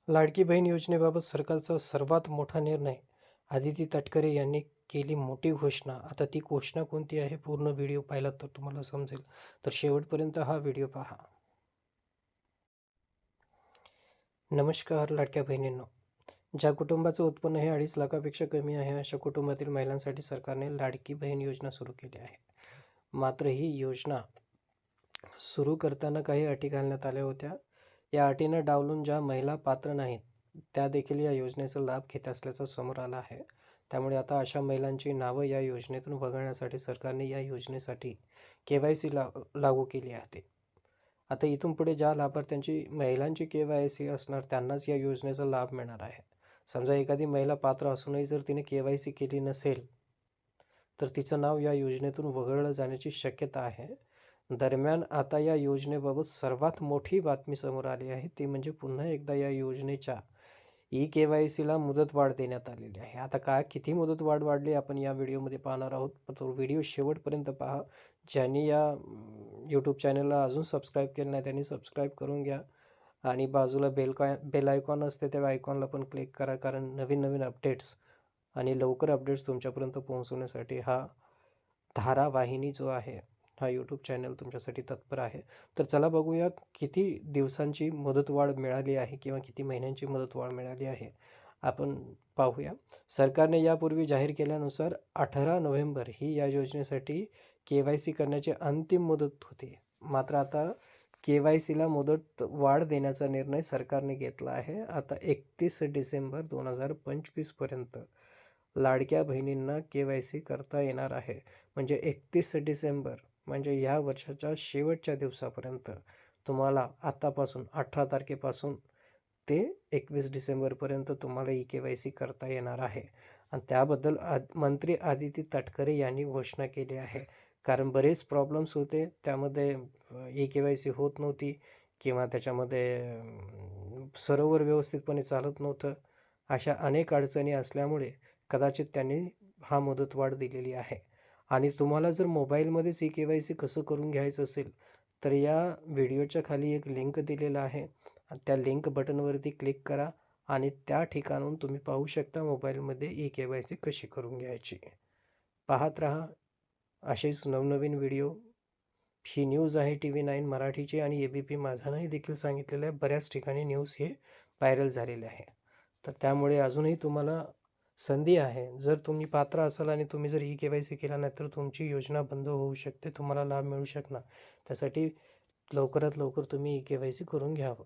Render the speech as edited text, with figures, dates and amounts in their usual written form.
लाडकी बहीण योजनेबाबत सरकारचा सर्वात मोठा निर्णय. आदिती तटकरे यांनी केली मोठी घोषणा. आता ती घोषणा कोणती आहे? पूर्ण व्हिडिओ पाहिलात तर तुम्हाला समजेल. तर शेवटपर्यंत हा व्हिडिओ पहा. नमस्कार लाडक्या बहिणींनो. ज्या कुटुंबाचं उत्पन्न हे 2.5 लाखापेक्षा कमी आहे, अशा कुटुंबातील महिलांसाठी सरकारने लाडकी बहीण योजना सुरू केली आहे. मात्र ही योजना सुरू करताना काही अटी घालण्यात आल्या होत्या. या अटींना डावलून ज्या महिला पात्र नाहीत, त्या देखील या योजनेचा लाभ घेत असल्याचं समोर आलं आहे. त्यामुळे आता अशा महिलांची नावं या योजनेतून वगळण्यासाठी सरकारने या योजनेसाठी KYC लागू केली आहे. आता इथून पुढे ज्या लाभार्थ्यांची महिलांची KYC असणार त्यांनाच या योजनेचा लाभ मिळणार आहे. समजा एखादी महिला पात्र असूनही जर तिने KYC केली नसेल, तर तिचं नाव या योजनेतून वगळलं जाण्याची शक्यता आहे. दरम्यान आता या योजनेबाबत सर्वात मोठी बातमी समोर आली आहे, ती म्हणजे पुन्हा एकदा या योजनेच्या KYCला मुदतवाढ देण्यात आलेली आहे. आता किती मुदतवाढ वाढली आपण या व्हिडिओमध्ये पाहणार आहोत. तो व्हिडिओ शेवटपर्यंत पहा. ज्यांनी या यूट्यूब चॅनलला अजून सबस्क्राईब केलं नाही त्यांनी सबस्क्राईब करून घ्या आणि बाजूला बेल आयकॉन असते त्या आयकॉनला पण क्लिक करा, कारण नवीन नवीन अपडेट्स आणि लवकर अपडेट्स तुमच्यापर्यंत पोहोचवण्यासाठी हा धारावाहिनी जो आहे, हा यूट्यूब चॅनल तुमच्यासाठी तत्पर आहे. तर चला बघूया किती दिवसांची मुदतवाढ मिळाली आहे किंवा किती महिन्यांची मुदतवाढ मिळाली आहे. आपण पाहूया. सरकारने यापूर्वी जाहीर केल्यानुसार 18 नोव्हेंबर ही या योजनेसाठी KYC करण्याची अंतिम मुदत होती. मात्र आता KYCला मुदत वाढ देण्याचा निर्णय सरकारने घेतला आहे. आता 31 डिसेंबर 2025 पर्यंत लाडक्या बहिणींना KYC करता येणार आहे. म्हणजे 31 डिसेंबर म्हणजे या वर्षाच्या शेवटच्या दिवसापर्यंत तुम्हाला आतापासून 18 तारखेपासून ते 21 डिसेंबरपर्यंत तुम्हाला KYC करता येणार आहे. आणि त्याबद्दल मंत्री आदिती तटकरे यांनी घोषणा केली आहे. कारण बरेच प्रॉब्लेम्स होते, त्यामध्ये KYC होत नव्हती किंवा त्याच्यामध्ये सर्व्हर व्यवस्थितपणे चालत नव्हतं. अशा अनेक अडचणी असल्यामुळे कदाचित त्यांनी हा मुदतवाढ दिलेली आहे. आणि तुम्हाला जर मोबाईलमध्येच KYC कसं करून घ्यायचं असेल, तर या व्हिडिओच्या खाली एक लिंक दिलेला आहे. त्या लिंक बटनवरती क्लिक करा आणि त्या ठिकाणून तुम्ही पाहू शकता मोबाईलमध्ये KYC कशी करून घ्यायची. पाहत राहा असेच नवनवीन व्हिडिओ. ही न्यूज आहे TV9 मराठीची आणि ABP माझानंही देखील सांगितलेलं आहे. बऱ्याच ठिकाणी न्यूज हे व्हायरल झालेले आहे. तर त्यामुळे अजूनही तुम्हाला संधी आहे. जर तुम्ही पात्र असाल आणि तुम्ही जर KYC केला नाही तर तुमची योजना बंद होऊ शकते, तुम्हाला लाभ मिळू शकणार. त्यासाठी लवकरात लवकर तुम्ही KYC करून घ्यावं.